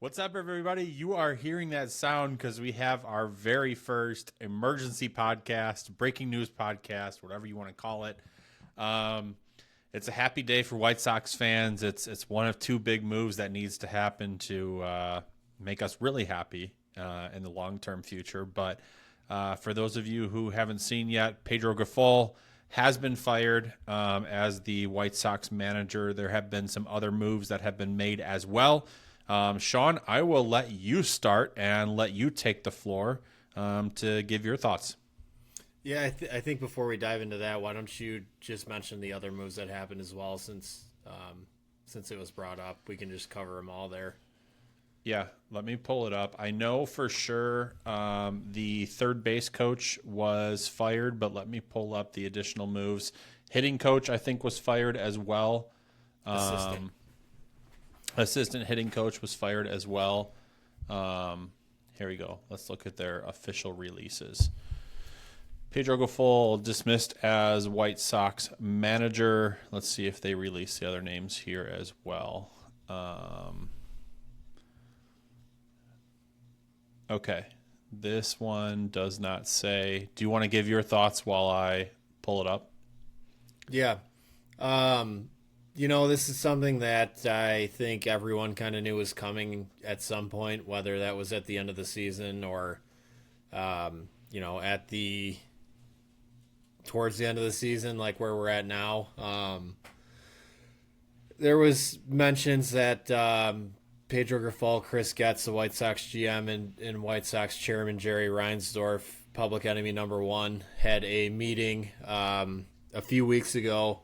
What's up, everybody? You are hearing that sound because we have our very first emergency podcast, breaking news podcast, whatever you want to call it. It's a happy day for White Sox fans. It's one of two big moves that needs to happen to make us really happy in the long-term future. But for those of you who haven't seen yet, PEDRO GRIFOL has been fired as the White Sox manager. There have been some other moves that have been made as well. Sean, I will let you start and let you take the floor to give your thoughts. Yeah, I think before we dive into that, why don't you just mention the other moves that happened as well, since it was brought up. We can just cover them all there. Yeah, let me pull it up. I know for sure the third base coach was fired, but let me pull up the additional moves. Hitting coach, I think, was fired as well. Assistant hitting coach was fired as well. Here we go. Let's look at their official releases. PEDRO GRIFOL dismissed as White Sox manager. Let's see if they release the other names here as well. Okay. This one does not say. Do you want to give your thoughts while I pull it up? Yeah. This is something that I think everyone kind of knew was coming at some point, whether that was at the end of the season or, towards the end of the season, like where we're at now. There was mentions that PEDRO GRIFOL, Chris Getz, the White Sox GM, and White Sox chairman Jerry Reinsdorf, public enemy number one, had a meeting a few weeks ago,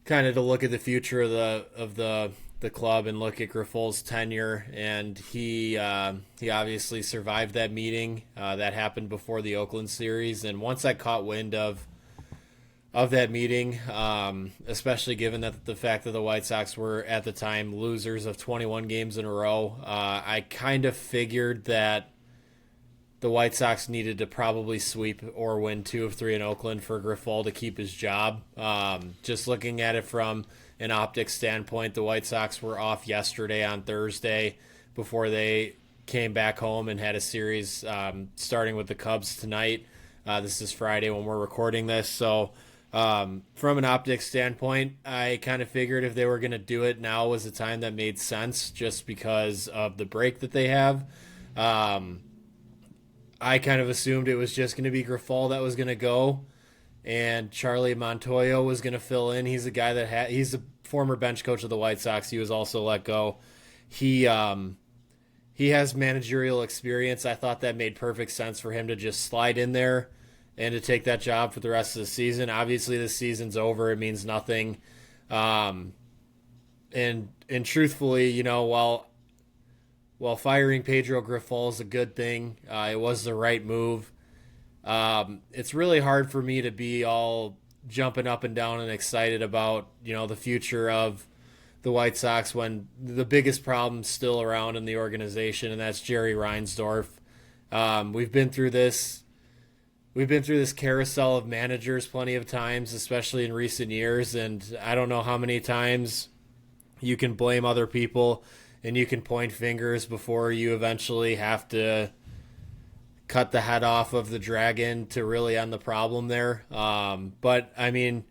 kind of to look at the future of the club and look at Grifol's tenure. And he obviously survived that meeting that happened before the Oakland series. And once I caught wind of that meeting, especially given that the fact that the White Sox were at the time losers of 21 games in a row, I kind of figured that the White Sox needed to probably sweep or win 2 of 3 in Oakland for GRIFOL to keep his job. Just looking at it from an optics standpoint, the White Sox were off yesterday on Thursday before they came back home and had a series starting with the Cubs tonight. This is Friday when we're recording this. So from an optics standpoint, I kind of figured if they were going to do it, now was the time that made sense just because of the break that they have. I kind of assumed it was just going to be GRIFOL that was going to go, and Charlie Montoyo was going to fill in. He's a guy that he's a former bench coach of the White Sox. He was also let go. He has managerial experience. I thought that made perfect sense for him to just slide in there and to take that job for the rest of the season. Obviously, the season's over. It means nothing. And truthfully, while firing PEDRO GRIFOL is a good thing, it was the right move. It's really hard for me to be all jumping up and down and excited about, the future of the White Sox when the biggest problem's still around in the organization, and that's Jerry Reinsdorf. We've been through this carousel of managers plenty of times, especially in recent years, and I don't know how many times you can blame other people and you can point fingers before you eventually have to cut the head off of the dragon to really end the problem there. But I mean,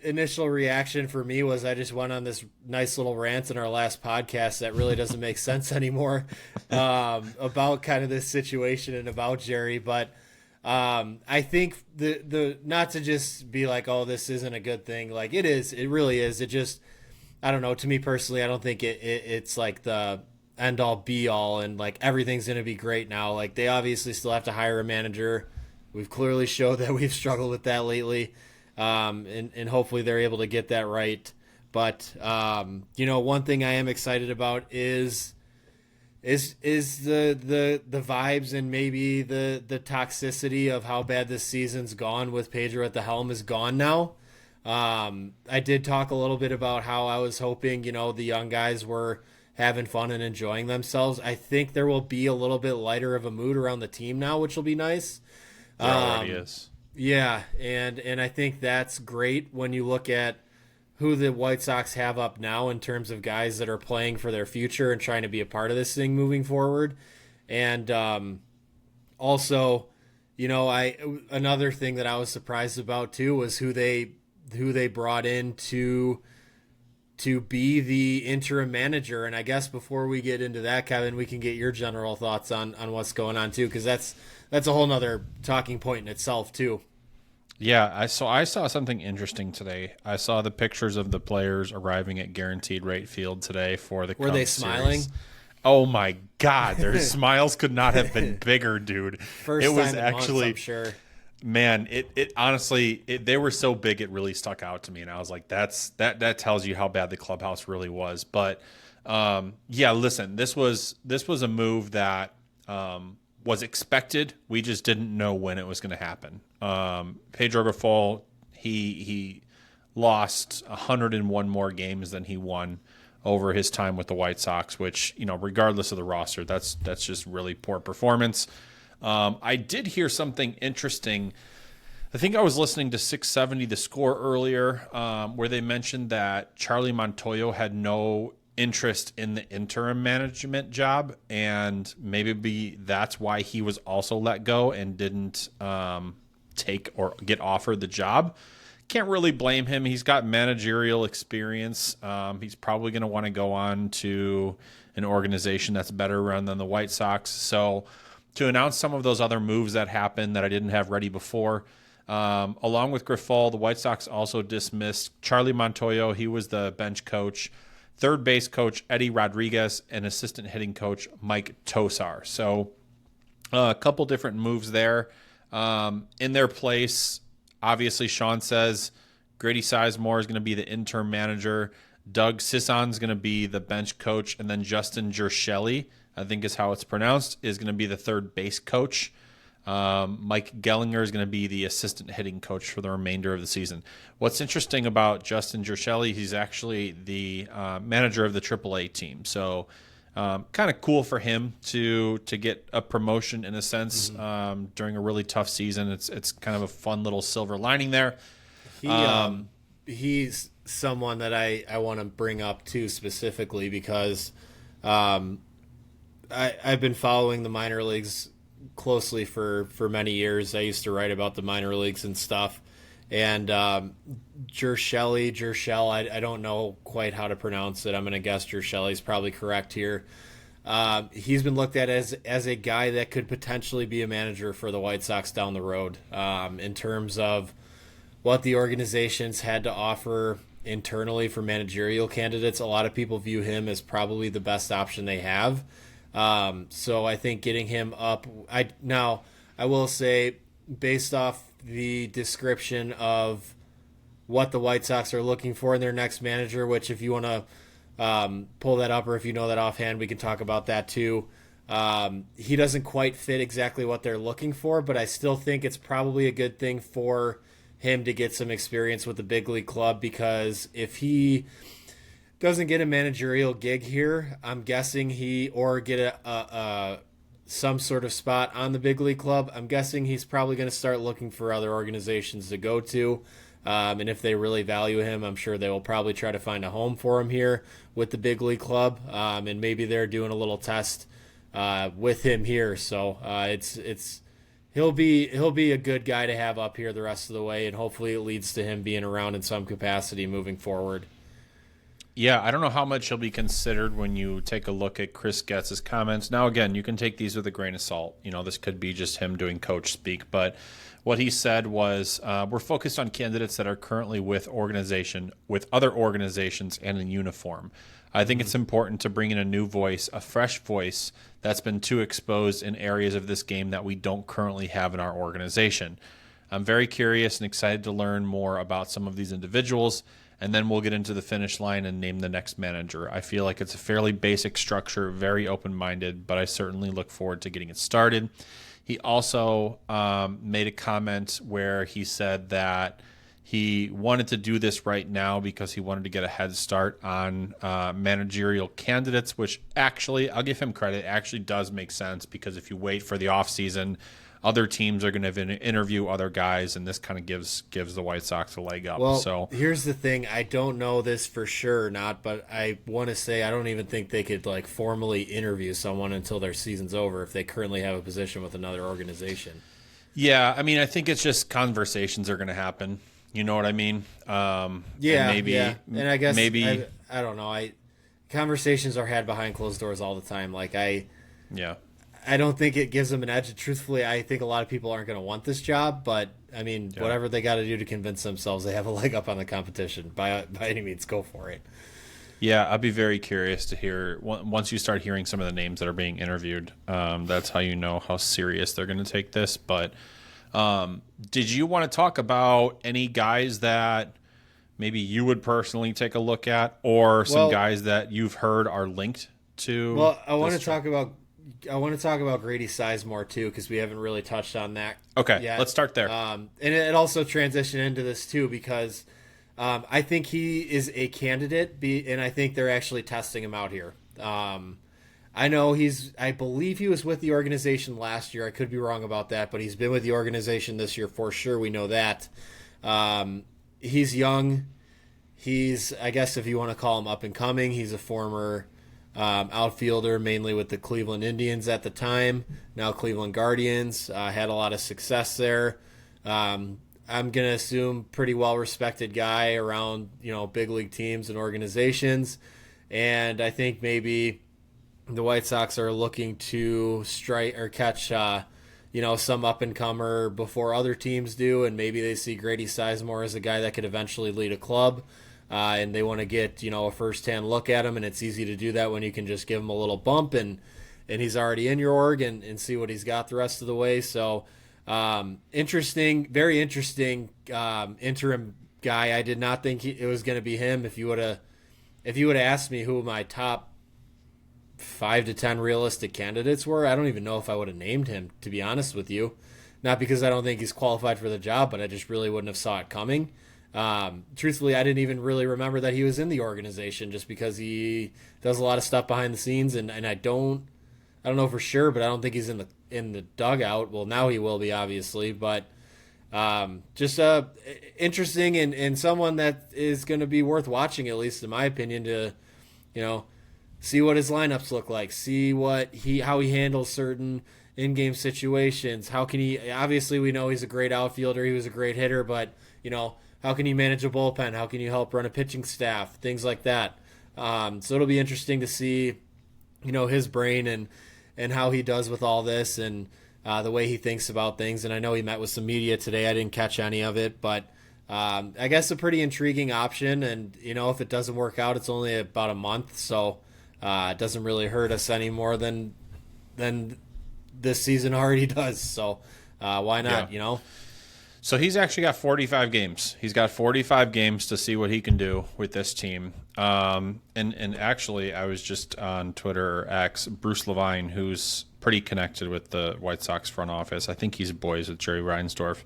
initial reaction for me was I just went on this nice little rant in our last podcast that really doesn't make sense anymore about kind of this situation and about Jerry. But I think the not to just be like, oh, this isn't a good thing. Like it is, it really is. It just, I don't know. To me personally, I don't think it's like the end all be all and like everything's going to be great now. Like they obviously still have to hire a manager. We've clearly showed that we've struggled with that lately. And hopefully they're able to get that right. But, one thing I am excited about is the vibes and maybe the toxicity of how bad this season's gone with PEDRO at the helm is gone now. I did talk a little bit about how I was hoping, the young guys were having fun and enjoying themselves. I think there will be a little bit lighter of a mood around the team now, which will be nice. There already is. Yeah, and I think that's great when you look at who the White Sox have up now in terms of guys that are playing for their future and trying to be a part of this thing moving forward. And also, another thing that I was surprised about too was who they brought in to be the interim manager. And I guess before we get into that, Kevin, we can get your general thoughts on what's going on too, because that's a whole nother talking point in itself too. Yeah, I saw something interesting today. I saw the pictures of the players arriving at Guaranteed Rate Field today for the Were they smiling? Series. Oh my God, their smiles could not have been bigger, dude. First it was time in actually, months, I'm sure. Man, it honestly, they were so big it really stuck out to me, and I was like, that tells you how bad the clubhouse really was. But yeah, listen, this was a move that was expected. We just didn't know when it was going to happen. Pedro GRIFOL, he lost 101 more games than he won over his time with the White Sox, which, regardless of the roster, that's just really poor performance. I did hear something interesting. I think I was listening to 670 The Score earlier, where they mentioned that Charlie Montoyo had no interest in the interim management job, and maybe that's why he was also let go and didn't take or get offered the job. Can't really blame him. He's got managerial experience. He's probably going to want to go on to an organization that's better run than the White Sox. So to announce some of those other moves that happened that I didn't have ready before, along with GRIFOL, the White Sox also dismissed Charlie Montoyo. He was the bench coach, third base coach Eddie Rodriguez, and assistant hitting coach Mike Tosar. So a couple different moves there. In their place, obviously Sean says Grady Sizemore is going to be the interim manager. Doug Sisson is going to be the bench coach. And then Justin Gershelli, I think is how it's pronounced, is going to be the third base coach. Mike Gellinger is going to be the assistant hitting coach for the remainder of the season. What's interesting about Justin Gershelli, he's actually the manager of the AAA team. So kind of cool for him to get a promotion in a sense during a really tough season. It's kind of a fun little silver lining there. He's someone that I want to bring up too specifically because I've been following the minor leagues closely for many years. I used to write about the minor leagues and stuff. And Gershell, I don't know quite how to pronounce it. I'm going to guess Gershelli's probably correct here. He's been looked at as a guy that could potentially be a manager for the White Sox down the road in terms of what the organizations had to offer internally for managerial candidates. A lot of people view him as probably the best option they have. So I think getting him up, I will say, based off the description of what the White Sox are looking for in their next manager, which if you want to pull that up or if you know that offhand, we can talk about that too. He doesn't quite fit exactly what they're looking for, but I still think it's probably a good thing for him to get some experience with the big league club, because if he doesn't get a managerial gig here, I'm guessing get a some sort of spot on the big league club, I'm guessing he's probably going to start looking for other organizations to go to. And if they really value him, I'm sure they will probably try to find a home for him here with the big league club. And maybe they're doing a little test with him here. So he'll be a good guy to have up here the rest of the way, and hopefully it leads to him being around in some capacity moving forward. Yeah, I don't know how much he'll be considered when you take a look at Chris Getz's comments. Now, again, you can take these with a grain of salt. This could be just him doing coach speak. But what he said was, we're focused on candidates that are currently with other organizations and in uniform. I think it's important to bring in a new voice, a fresh voice that's been too exposed in areas of this game that we don't currently have in our organization. I'm very curious and excited to learn more about some of these individuals, and then we'll get into the finish line and name the next manager. I feel like it's a fairly basic structure, very open-minded, but I certainly look forward to getting it started. He also made a comment where he said that he wanted to do this right now because he wanted to get a head start on managerial candidates, which actually, I'll give him credit, actually does make sense, because if you wait for the offseason, other teams are going to interview other guys, and this kind of gives the White Sox a leg up. Well, so here's the thing. I don't know this for sure or not, but I want to say I don't even think they could like formally interview someone until their season's over if they currently have a position with another organization. Yeah, I mean, I think it's just conversations are going to happen. You know what I mean? And I guess maybe I don't know. Conversations are had behind closed doors all the time. Like I don't think it gives them an edge. Truthfully, I think a lot of people aren't going to want this job, but I mean, whatever they got to do to convince themselves they have a leg up on the competition, by any means, go for it. Yeah, I'd be very curious to hear once you start hearing some of the names that are being interviewed. That's how you know how serious they're going to take this. But did you want to talk about any guys that maybe you would personally take a look at, or some guys that you've heard are linked to? Well, I want to talk about Grady Sizemore too, because we haven't really touched on that. Okay, yet. Let's start there. And it also transitioned into this too, because I think he is a candidate, and I think they're actually testing him out here. I know I believe he was with the organization last year. I could be wrong about that, but he's been with the organization this year for sure. We know that. He's young. He's, I guess if you want to call him up and coming, he's a former outfielder, mainly with the Cleveland Indians at the time, now Cleveland Guardians. Had a lot of success there. I'm going to assume pretty well-respected guy around, big league teams and organizations. And I think maybe the White Sox are looking to strike or catch, some up-and-comer before other teams do, and maybe they see Grady Sizemore as a guy that could eventually lead a club, and they want to get, a first-hand look at him, and it's easy to do that when you can just give him a little bump, and he's already in your org, and see what he's got the rest of the way. So, very interesting interim guy. I did not think it was going to be him. If you would have asked me who my top 5 to 10 realistic candidates were, I don't even know if I would have named him, to be honest with you. Not because I don't think he's qualified for the job, but I just really wouldn't have saw it coming. Truthfully, I didn't even really remember that he was in the organization, just because he does a lot of stuff behind the scenes, and I don't know for sure, but I don't think he's in the dugout. Well, now he will be, obviously, but just interesting and someone that is going to be worth watching, at least in my opinion, to see what his lineups look like, see how he handles certain in-game situations. How can he? Obviously, we know he's a great outfielder. He was a great hitter, but how can he manage a bullpen? How can you help run a pitching staff? Things like that. So it'll be interesting to see, his brain and how he does with all this, and the way he thinks about things. And I know he met with some media today. I didn't catch any of it, but I guess a pretty intriguing option. And if it doesn't work out, it's only about a month, so it doesn't really hurt us any more than this season already does. So why not? So he's actually got 45 games. He's got 45 games to see what he can do with this team. And actually, I was just on Twitter or X, Bruce Levine, who's pretty connected with the White Sox front office. I think he's boys with Jerry Reinsdorf.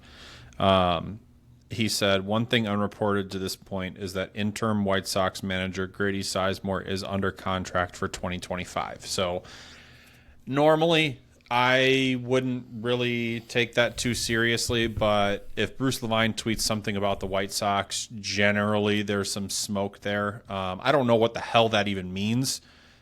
He said, one thing unreported to this point is that interim White Sox manager Grady Sizemore is under contract for 2025. So normally I wouldn't really take that too seriously, but if Bruce Levine tweets something about the White Sox, generally there's some smoke there. I don't know what the hell that even means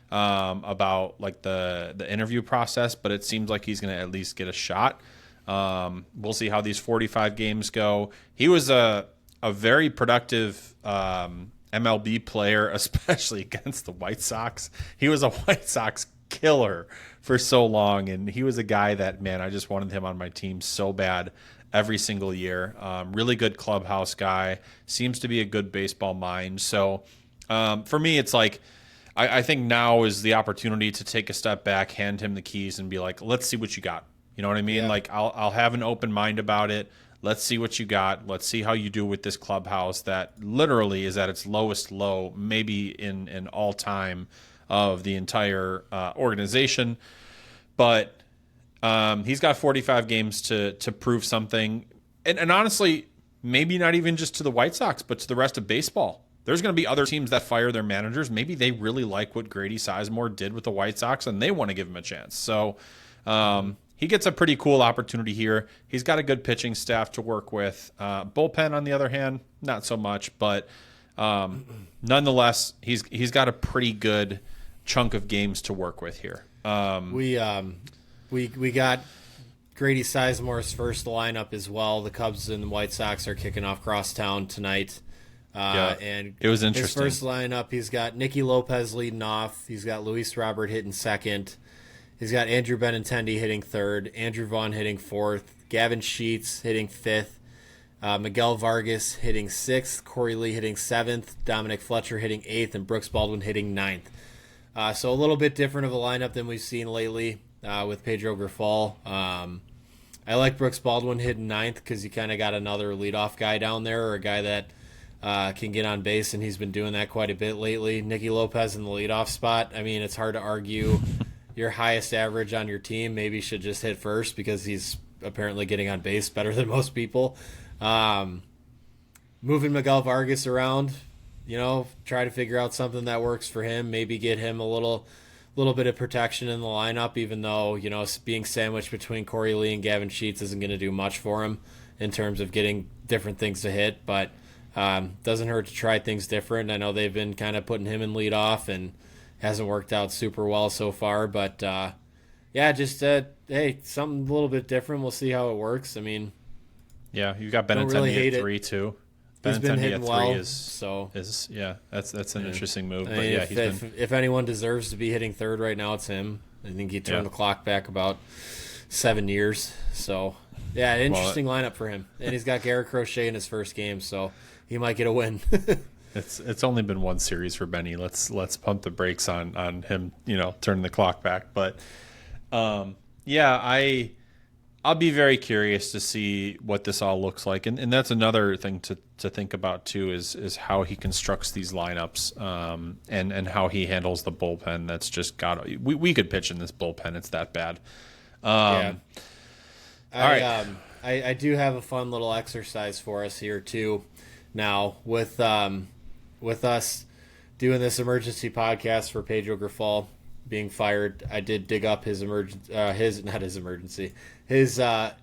about like the interview process, but it seems like he's going to at least get a shot. We'll see how these 45 games go. He was a very productive MLB player, especially against the White Sox. He was a White Sox killer for so long, and he was a guy that, man, I just wanted him on my team so bad every single year. Really good clubhouse guy, seems to be a good baseball mind. So for me, it's like I think now is the opportunity to take a step back, hand him the keys, and be like, let's see what you got. You know what I mean? Yeah. Like I'll have an open mind about it. Let's see what you got. Let's see how you do with this clubhouse that literally is at its lowest low, maybe in all time of the entire organization. But he's got 45 games to prove something. And honestly, maybe not even just to the White Sox, but to the rest of baseball. There's going to be other teams that fire their managers. Maybe they really like what Grady Sizemore did with the White Sox, and they want to give him a chance. So he gets a pretty cool opportunity here. He's got a good pitching staff to work with. Bullpen, on the other hand, not so much, but nonetheless, he's got a pretty good chunk of games to work with here. We got Grady Sizemore's first lineup as well. The Cubs and the White Sox are kicking off crosstown tonight. And it was interesting. His first lineup, he's got Nicky Lopez leading off. He's got Luis Robert hitting second. He's got Andrew Benintendi hitting third. Andrew Vaughn hitting fourth. Gavin Sheets hitting fifth. Miguel Vargas hitting sixth. Corey Lee hitting seventh. Dominic Fletcher hitting eighth. And Brooks Baldwin hitting ninth. So a little bit different of a lineup than we've seen lately with Pedro Grifol. I like Brooks Baldwin hitting ninth because you kind of got another leadoff guy down there, or a guy that can get on base, and he's been doing that quite a bit lately. Nicky Lopez in the leadoff spot. I mean, it's hard to argue your highest average on your team maybe should just hit first because he's apparently getting on base better than most people. Moving Miguel Vargas around, try to figure out something that works for him. Maybe get him a little bit of protection in the lineup, even though, being sandwiched between Corey Lee and Gavin Sheets isn't going to do much for him in terms of getting different things to hit. But doesn't hurt to try things different. I know they've been kind of putting him in lead off and hasn't worked out super well so far. But, hey, something a little bit different. We'll see how it works. I mean, yeah, you've got Benintendi at 3 too. He's been hitting well, that's an interesting move. I mean, if anyone deserves to be hitting third right now, it's him. I think he turned the clock back about 7 years. So, yeah, interesting lineup for him. And he's got Garrett Crochet in his first game, so he might get a win. It's only been one series for Benny. Let's pump the brakes on him, turning the clock back. But I'll be very curious to see what this all looks like. And that's another thing to think about too is how he constructs these lineups and how he handles the bullpen. That's just we could pitch in this bullpen. It's that bad. All right. I do have a fun little exercise for us here too. Now with us doing this emergency podcast for Pedro Grifol being fired, I did dig up his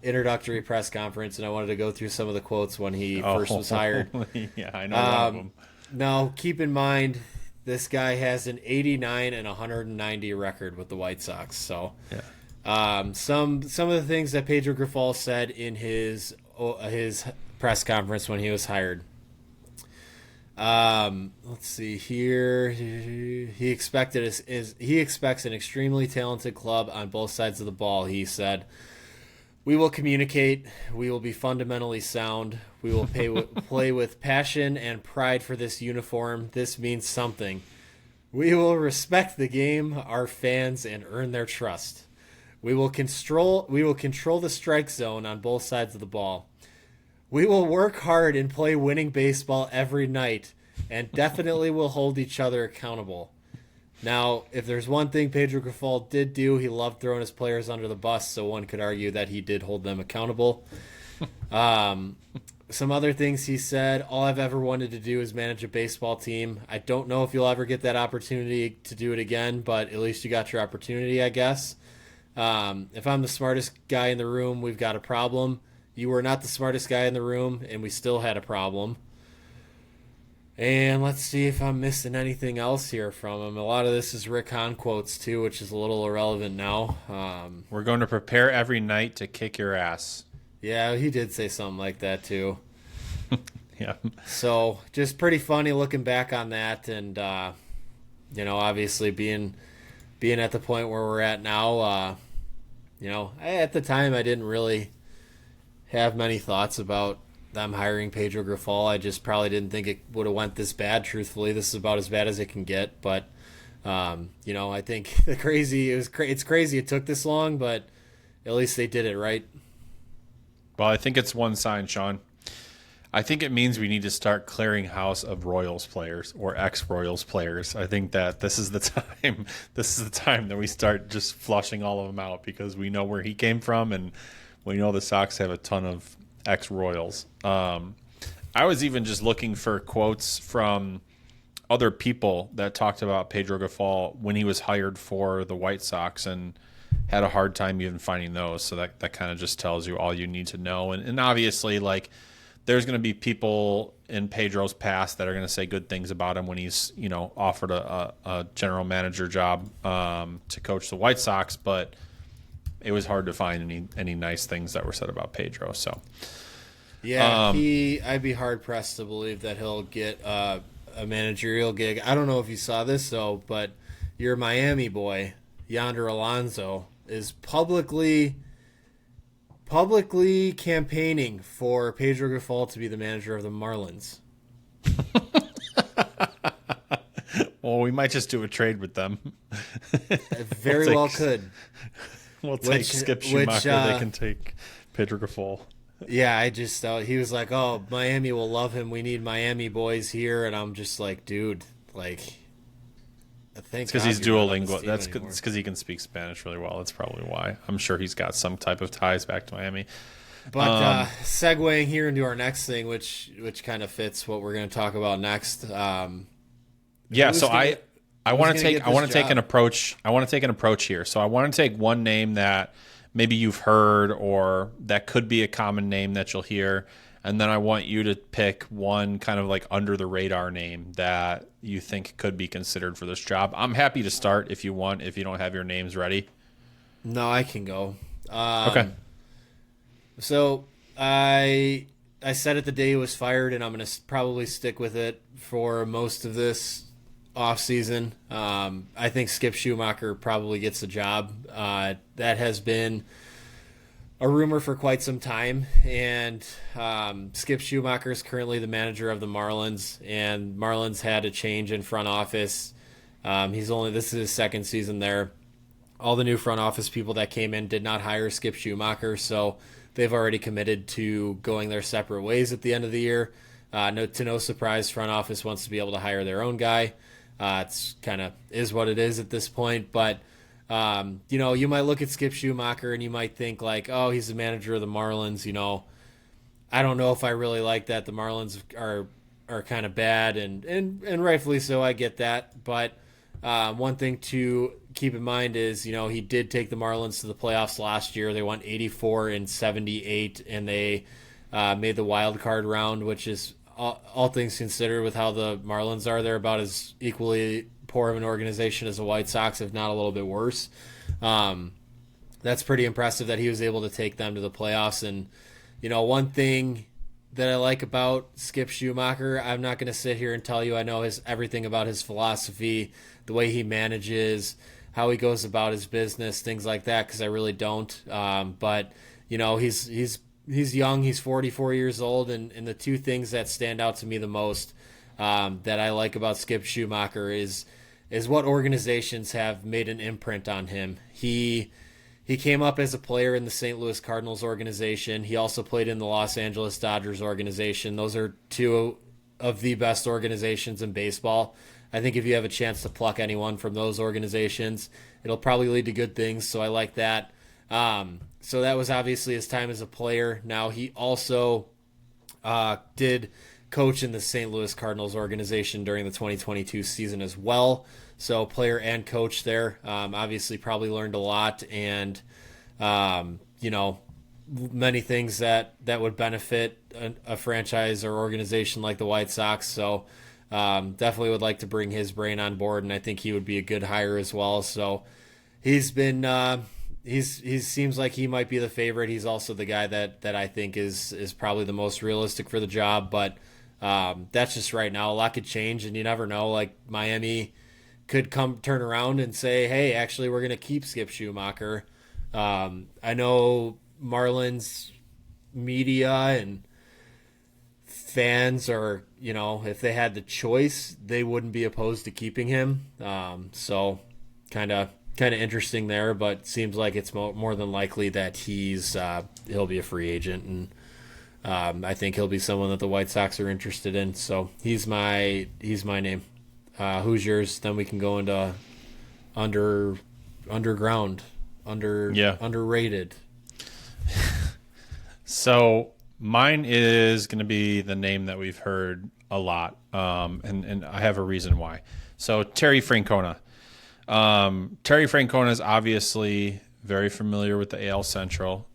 introductory press conference, and I wanted to go through some of the quotes when he first was hired. Yeah, I know one of them. Now, keep in mind, this guy has an 89 and 190 record with the White Sox. So, some of the things that Pedro Grifol said in his press conference when he was hired. Let's see here. He expects an extremely talented club on both sides of the ball. He said, "We will communicate. We will be fundamentally sound. We will play with passion and pride for this uniform. This means something. We will respect the game, our fans, and earn their trust. We will control the strike zone on both sides of the ball. We will work hard and play winning baseball every night, and definitely will hold each other accountable." Now, if there's one thing Pedro Grifol did do, he loved throwing his players under the bus, so one could argue that he did hold them accountable. Some other things he said: "All I've ever wanted to do is manage a baseball team. I don't know if you'll ever get that opportunity to do it again, but at least you got your opportunity, I guess. If I'm the smartest guy in the room, we've got a problem. You were not the smartest guy in the room, and we still had a problem." And let's see if I'm missing anything else here from him. A lot of this is Rick Hahn quotes, too, which is a little irrelevant now. We're going to prepare every night to kick your ass. Yeah, he did say something like that, too. Yeah. So, just pretty funny looking back on that. And, obviously being at the point where we're at now, at the time I didn't really have many thoughts about them hiring Pedro Grifol. I just probably didn't think it would have went this bad, truthfully. This is about as bad as it can get. But, I think it's crazy it took this long, but at least they did it, right? Well, I think it's one sign, Sean. I think it means we need to start clearing house of Royals players or ex-Royals players. I think that this is the time. This is the time that we start just flushing all of them out because we know where he came from and we know the Sox have a ton of ex-Royals. I was even just looking for quotes from other people that talked about Pedro Grifol when he was hired for the White Sox, and had a hard time even finding those. So that kind of just tells you all you need to know. And obviously, like, there's going to be people in Pedro's past that are going to say good things about him when he's, offered a general manager job to coach the White Sox, but it was hard to find any nice things that were said about Pedro. So yeah, I'd be hard pressed to believe that he'll get a managerial gig. I don't know if you saw this though, but your Miami boy Yonder Alonso is publicly campaigning for Pedro Grifol to be the manager of the Marlins. Well, we might just do a trade with them. Very well could. We'll take Skip Schumacher. They can take Pedro Grifol. Yeah, I just thought he was like, "Oh, Miami will love him. We need Miami boys here," and I'm just like, "Dude, like." It's because he's duolingual. That's because he can speak Spanish really well. That's probably why. I'm sure he's got some type of ties back to Miami. But segueing here into our next thing, which kind of fits what we're going to talk about next. Yeah, so I want to take an approach. I want to take an approach here. So I want to take one name that maybe you've heard or that could be a common name that you'll hear. And then I want you to pick one kind of like under the radar name that you think could be considered for this job. I'm happy to start if you want, if you don't have your names ready. No, I can go. Okay. So I said it the day he was fired, and I'm going to probably stick with it for most of this offseason. I think Skip Schumacher probably gets the job. That has been a rumor for quite some time, and Skip Schumacher is currently the manager of the Marlins, and Marlins had a change in front office. This is his second season there. All the new front office people that came in did not hire Skip Schumacher, so they've already committed to going their separate ways at the end of the year. To no surprise, front office wants to be able to hire their own guy. It's kind of is what it is at this point, but you might look at Skip Schumacher and you might think like, oh, he's the manager of the Marlins. I don't know if I really like that. The Marlins are kind of bad, and rightfully so. I get that, but one thing to keep in mind is he did take the Marlins to the playoffs last year. They won 84-78, and they made the wild card round, which is all things considered with how the Marlins are. They're about as equally poor of an organization as the White Sox, if not a little bit worse. That's pretty impressive that he was able to take them to the playoffs. And one thing that I like about Skip Schumacher, I'm not going to sit here and tell you I know everything about his philosophy, the way he manages, how he goes about his business, things like that, because I really don't. But he's young, he's 44 years old, and the two things that stand out to me the most that I like about Skip Schumacher is what organizations have made an imprint on him. He came up as a player in the St. Louis Cardinals organization. He also played in the Los Angeles Dodgers organization. Those are two of the best organizations in baseball. I think if you have a chance to pluck anyone from those organizations, it'll probably lead to good things. So I like that. So that was obviously his time as a player. Now he also did coach in the St. Louis Cardinals organization during the 2022 season as well. So player and coach there, obviously probably learned a lot, and many things that would benefit a franchise or organization like the White Sox. So definitely would like to bring his brain on board, and I think he would be a good hire as well. So he's been he seems like he might be the favorite. He's also the guy that I think is probably the most realistic for the job, but that's just right now. A lot could change, and you never know. Like Miami could turn around and say, hey, actually we're going to keep Skip Schumacher. I know Marlins media and fans are, if they had the choice, they wouldn't be opposed to keeping him. So kind of interesting there, but seems like it's more than likely that he'll be a free agent, and I think he'll be someone that the White Sox are interested in. So he's my name. Who's yours? Then we can go into underground, underrated. So mine is going to be the name that we've heard a lot, and I have a reason why. So Terry Francona. Terry Francona is obviously very familiar with the AL Central,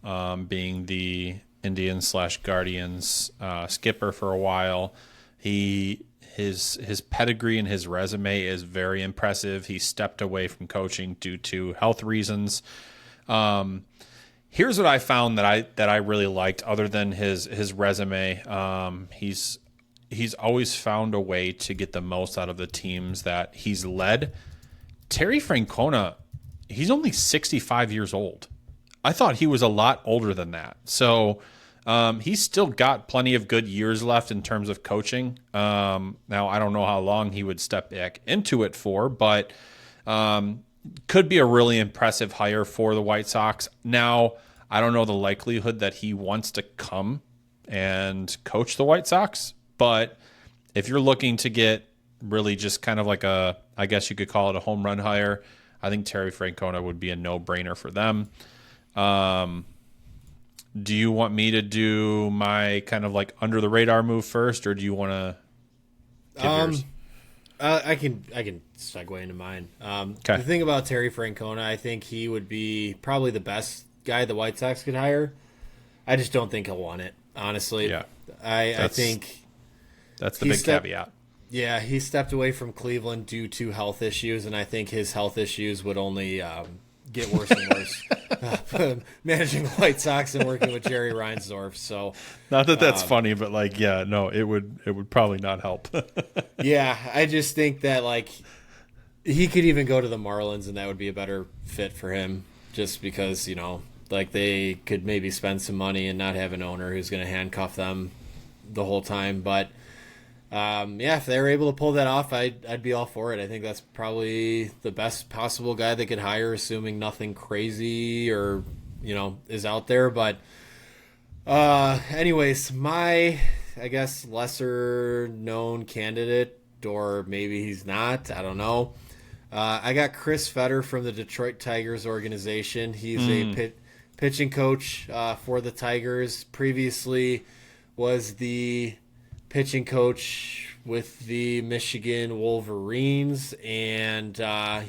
being the Indians/Guardians skipper for a while. His pedigree and his resume is very impressive. He stepped away from coaching due to health reasons. Here's what I found that I really liked, other than his resume. He's always found a way to get the most out of the teams that he's led. Terry Francona, he's only 65 years old. I thought he was a lot older than that. So he's still got plenty of good years left in terms of coaching. Now, I don't know how long he would step back into it for, but could be a really impressive hire for the White Sox. Now, I don't know the likelihood that he wants to come and coach the White Sox, but if you're looking to get really just kind of like I guess you could call it a home run hire, I think Terry Francona would be a no-brainer for them. Do you want me to do my kind of like under the radar move first, or do you want to give yours? I can segue into mine. Okay. The thing about Terry Francona, I think he would be probably the best guy the White Sox could hire. I just don't think he'll want it, honestly. Yeah. I think that's the big caveat. Yeah, he stepped away from Cleveland due to health issues, and I think his health issues would only get worse and worse. Managing the White Sox and working with Jerry Reinsdorf. So, not that that's funny, but like, yeah, no, it would probably not help. Yeah, I just think that like he could even go to the Marlins, and that would be a better fit for him, just because like they could maybe spend some money and not have an owner who's going to handcuff them the whole time. But yeah, if they were able to pull that off, I'd be all for it. I think that's probably the best possible guy they could hire, assuming nothing crazy or is out there. But anyways, my I guess lesser known candidate, or maybe he's not, I don't know. I got Chris Fetter from the Detroit Tigers organization. He's a pitching coach for the Tigers. Previously was the pitching coach with the Michigan Wolverines, and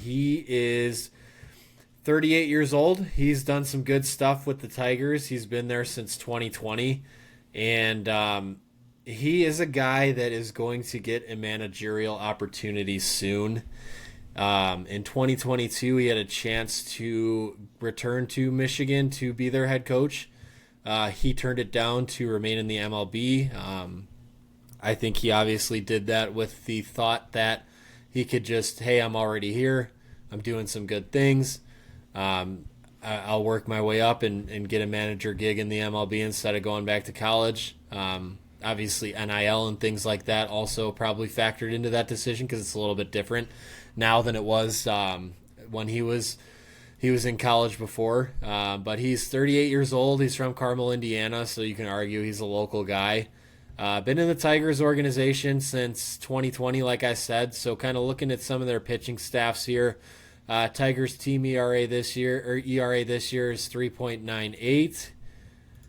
he is 38 years old. He's done some good stuff with the Tigers. He's been there since 2020, and he is a guy that is going to get a managerial opportunity soon. In 2022, he had a chance to return to Michigan to be their head coach. He turned it down to remain in the MLB. I think he obviously did that with the thought that he could just, hey, I'm already here. I'm doing some good things. I'll work my way up and get a manager gig in the MLB instead of going back to college. Obviously, NIL and things like that also probably factored into that decision because it's a little bit different now than it was when he was in college before. But he's 38 years old. He's from Carmel, Indiana, so you can argue he's a local guy. Been in the Tigers organization since 2020, like I said. So kind of looking at some of their pitching staffs here. Tigers team ERA this year is 3.98.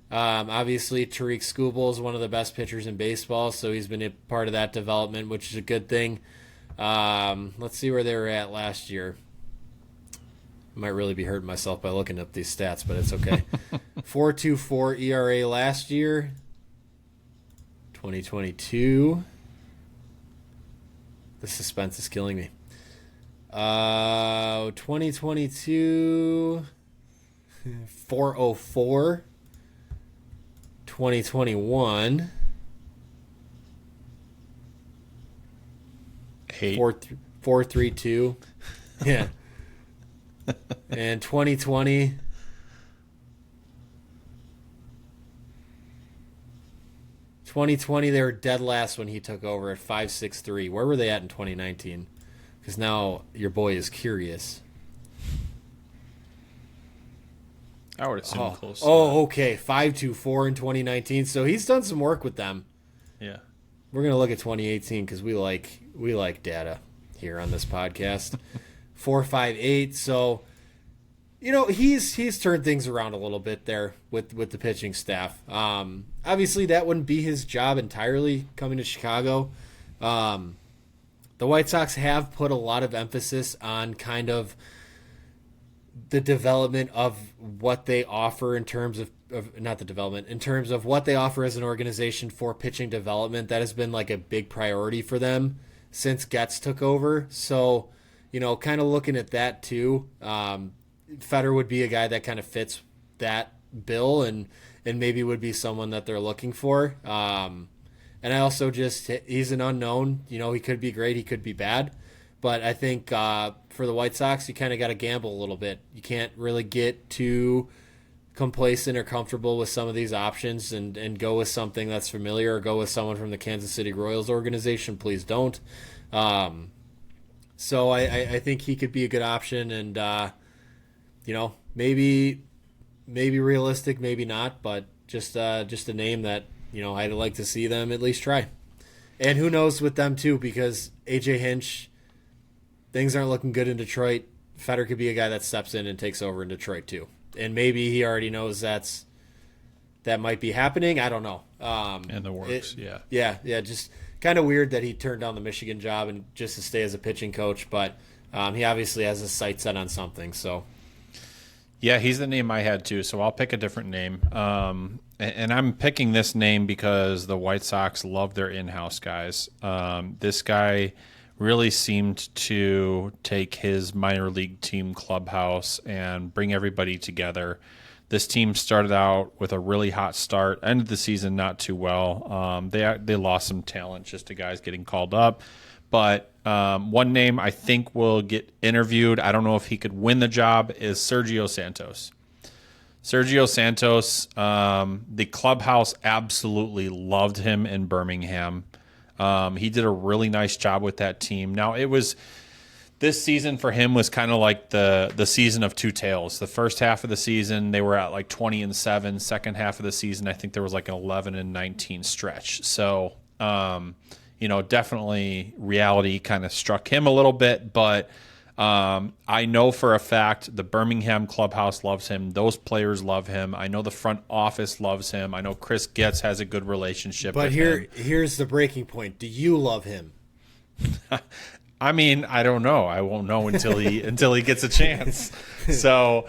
Obviously, Tariq Skubal is one of the best pitchers in baseball, so he's been a part of that development, which is a good thing. Let's see where they were at last year. I might really be hurting myself by looking up these stats, but it's okay. 4.24 ERA last year. 2022. The suspense is killing me. 2022. 4.04. 2021. 4.32. Yeah. And 2020. 2020, they were dead last when he took over at 5.63. Where were they at in 2019? Because now your boy is curious. I would assume close. Oh, okay. 5.24 in 2019. So he's done some work with them. Yeah. We're gonna look at 2018 because we like data here on this podcast. 4.58. So he's turned things around a little bit there with the pitching staff. Obviously, that wouldn't be his job entirely coming to Chicago. The White Sox have put a lot of emphasis on kind of the development of what they offer in terms of not the development, in terms of what they offer as an organization for pitching development. That has been like a big priority for them since Getz took over. So, kind of looking at that too. Feder would be a guy that kind of fits that bill and maybe would be someone that they're looking for. And I also he's an unknown. He could be great, he could be bad. But I think for the White Sox, you kind of got to gamble a little bit. You can't really get too complacent or comfortable with some of these options and go with something that's familiar or go with someone from the Kansas City Royals organization. Please don't. So I think he could be a good option, and maybe realistic, maybe not, but just a name that I'd like to see them at least try. And who knows with them too, because AJ Hinch, things aren't looking good in Detroit. Feder could be a guy that steps in and takes over in Detroit too, and maybe he already knows that might be happening. I don't know. In the works, yeah. Just kind of weird that he turned down the Michigan job and just to stay as a pitching coach, but he obviously has his sights set on something. So, yeah, he's the name I had too. So I'll pick a different name. And I'm picking this name because the White Sox love their in-house guys. This guy really seemed to take his minor league team clubhouse and bring everybody together. This team started out with a really hot start, ended the season not too well. They lost some talent just to guys getting called up. But one name I think will get interviewed, I don't know if he could win the job, is Sergio Santos. Sergio Santos, the clubhouse absolutely loved him in Birmingham. He did a really nice job with that team. Now, this season for him was kind of like the season of two tales. The first half of the season, they were at like 20-7. Second half of the season, I think there was like an 11-19 stretch. So, definitely reality kind of struck him a little bit, but I know for a fact the Birmingham clubhouse loves him. Those players love him. I know the front office loves him. I know Chris Getz has a good relationship with him. But here's the breaking point. Do you love him? I mean, I don't know. I won't know until he gets a chance. So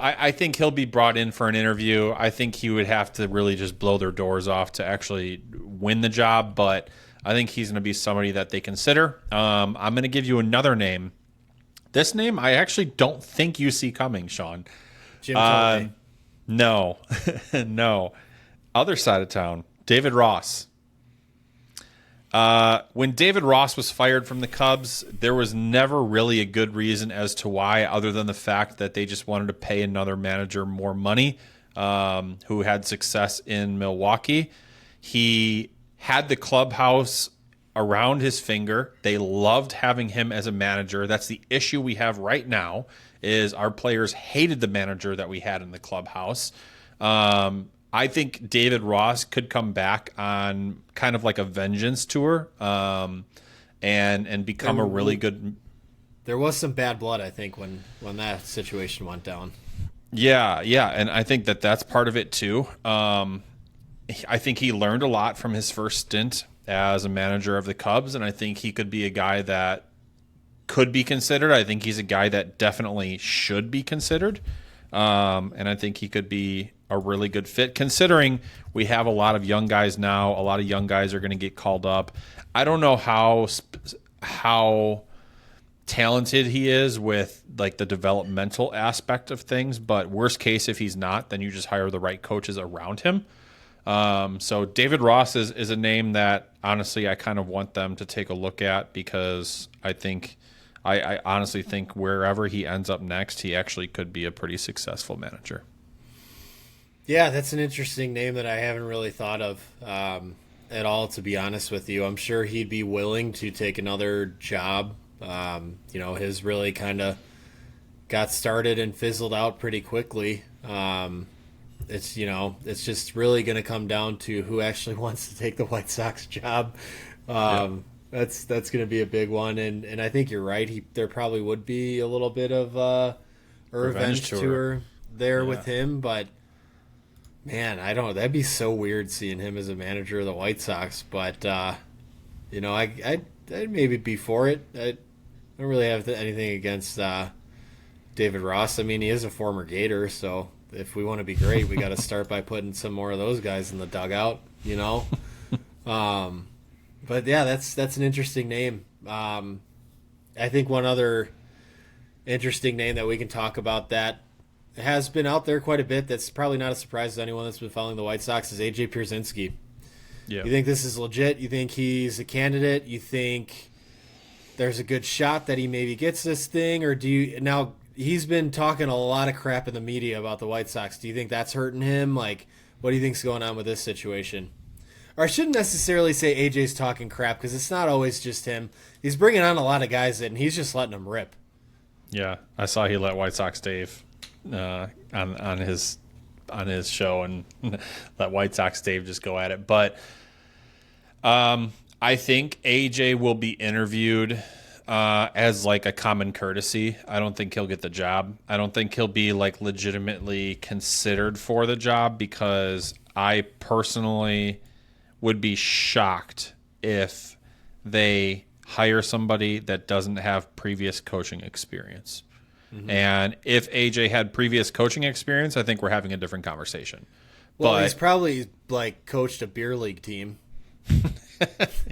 I think he'll be brought in for an interview. I think he would have to really just blow their doors off to actually win the job, but I think he's going to be somebody that they consider. I'm going to give you another name. This name I actually don't think you see coming, Sean. Jim Thorpe. No. No. Other side of town, David Ross. When David Ross was fired from the Cubs, there was never really a good reason as to why, other than the fact that they just wanted to pay another manager more money, who had success in Milwaukee. He had the clubhouse around his finger. They loved having him as a manager. That's the issue we have right now, is our players hated the manager that we had in the clubhouse. I think David Ross could come back on kind of like a vengeance tour, and become a really good. There was some bad blood, I think, when that situation went down. Yeah, and I think that's part of it too. I think he learned a lot from his first stint as a manager of the Cubs, and I think he could be a guy that could be considered. I think he's a guy that definitely should be considered, and I think he could be a really good fit, considering we have a lot of young guys now. A lot of young guys are going to get called up. I don't know how talented he is with like the developmental aspect of things, but worst case, if he's not, then you just hire the right coaches around him. So David Ross is a name that honestly I kind of want them to take a look at, because I honestly think wherever he ends up next, he actually could be a pretty successful manager. Yeah, that's an interesting name that I haven't really thought of at all, to be honest with you. I'm sure he'd be willing to take another job. His really kind of got started and fizzled out pretty quickly. It's just really going to come down to who actually wants to take the White Sox job. That's going to be a big one, and I think you're right. There probably would be a little bit of a revenge tour there with him, but man, I don't know. That'd be so weird seeing him as a manager of the White Sox. But I'd maybe be for it. I don't really have anything against David Ross. I mean, he is a former Gator, so if we want to be great, we got to start by putting some more of those guys in the dugout, you know. But yeah, that's an interesting name. I think one other interesting name that we can talk about that has been out there quite a bit, that's probably not a surprise to anyone that's been following the White Sox, is AJ Pierzynski. Yeah. You think this is legit? You think he's a candidate? You think there's a good shot that he maybe gets this thing? Or do you now? He's been talking a lot of crap in the media about the White Sox. Do you think that's hurting him? Like, what do you think's going on with this situation? Or I shouldn't necessarily say AJ's talking crap, because it's not always just him. He's bringing on a lot of guys in, and he's just letting them rip. Yeah, I saw he let White Sox Dave on his show and let White Sox Dave just go at it. But I think AJ will be interviewed as like a common courtesy. I don't think he'll get the job. I don't think he'll be like legitimately considered for the job, because I personally would be shocked if they hire somebody that doesn't have previous coaching experience. Mm-hmm. And if AJ had previous coaching experience, I think we're having a different conversation. Well, he's probably like coached a beer league team.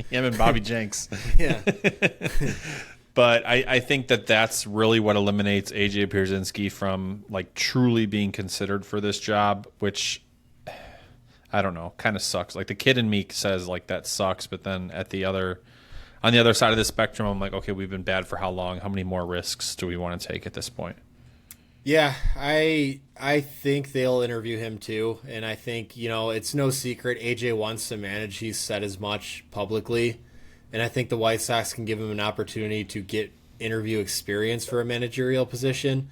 Him and Bobby Jenks. Yeah. But I think that's really what eliminates AJ Pierzynski from like truly being considered for this job, which I don't know, kind of sucks. Like the kid in me says like that sucks, but then on the other side of the spectrum, I'm like, okay, we've been bad for how long? How many more risks do we want to take at this point? Yeah, I think they'll interview him too, and I think, it's no secret AJ wants to manage. He's said as much publicly, and I think the White Sox can give him an opportunity to get interview experience for a managerial position.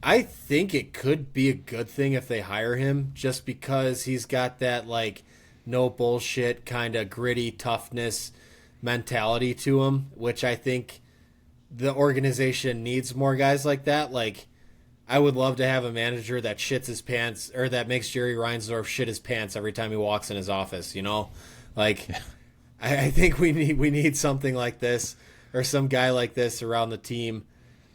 I think it could be a good thing if they hire him, just because he's got that like no bullshit kind of gritty toughness mentality to him, which I think the organization needs more guys like that. Like, I would love to have a manager that shits his pants, or that makes Jerry Reinsdorf shit his pants every time he walks in his office, Like, I think we need something like this, or some guy like this around the team.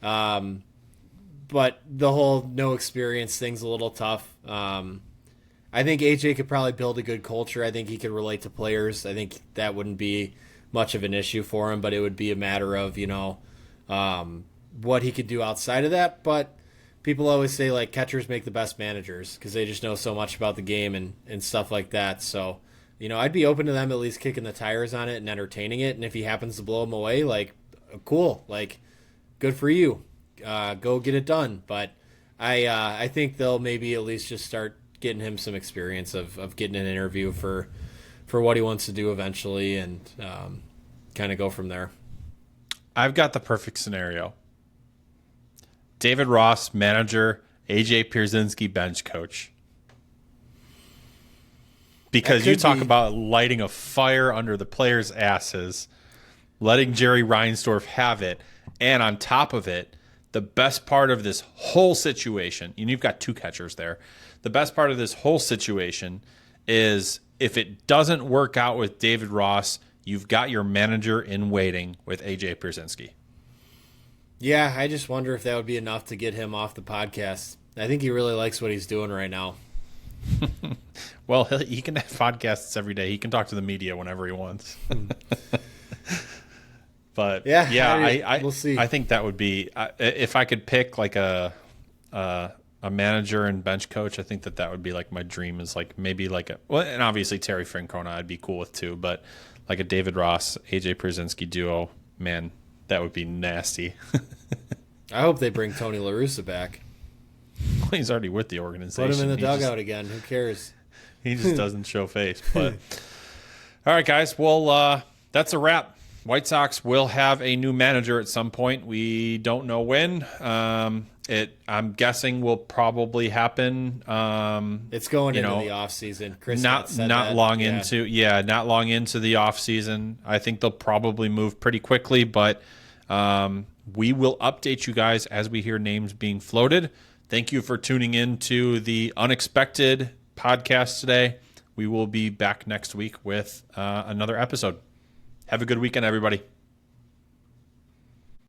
But the whole no experience thing's a little tough. I think AJ could probably build a good culture. I think he could relate to players. I think that wouldn't be much of an issue for him, but it would be a matter of, what he could do outside of that. But people always say, like, catchers make the best managers because they just know so much about the game and stuff like that. So, I'd be open to them at least kicking the tires on it and entertaining it. And if he happens to blow them away, like, cool. Like, good for you. Go get it done. But I think they'll maybe at least just start getting him some experience of getting an interview for what he wants to do eventually, and kind of go from there. I've got the perfect scenario. David Ross, manager, AJ Pierzynski, bench coach. Because you talk about lighting a fire under the players' asses, letting Jerry Reinsdorf have it, and on top of it, the best part of this whole situation, and you've got two catchers there, the best part of this whole situation is if it doesn't work out with David Ross, you've got your manager in waiting with AJ Pierzynski. Yeah, I just wonder if that would be enough to get him off the podcast. I think he really likes what he's doing right now. Well, he can have podcasts every day. He can talk to the media whenever he wants. But yeah, we'll see. I think that would be, if I could pick like a manager and bench coach, I think that would be like my dream, is like maybe like and obviously Terry Francona I'd be cool with too, but like a David Ross, AJ Pierzynski duo, man, that would be nasty. I hope they bring Tony La Russa back. Well, he's already with the organization. Put him in the dugout again. Who cares? He just doesn't show face. But all right, guys. Well, that's a wrap. White Sox will have a new manager at some point. We don't know when. I'm guessing will probably happen. It's going into the off season. Chris not long into the off season. I think they'll probably move pretty quickly, but we will update you guys as we hear names being floated. Thank you for tuning in to the Unexpected podcast today. We will be back next week with another episode. Have a good weekend, everybody.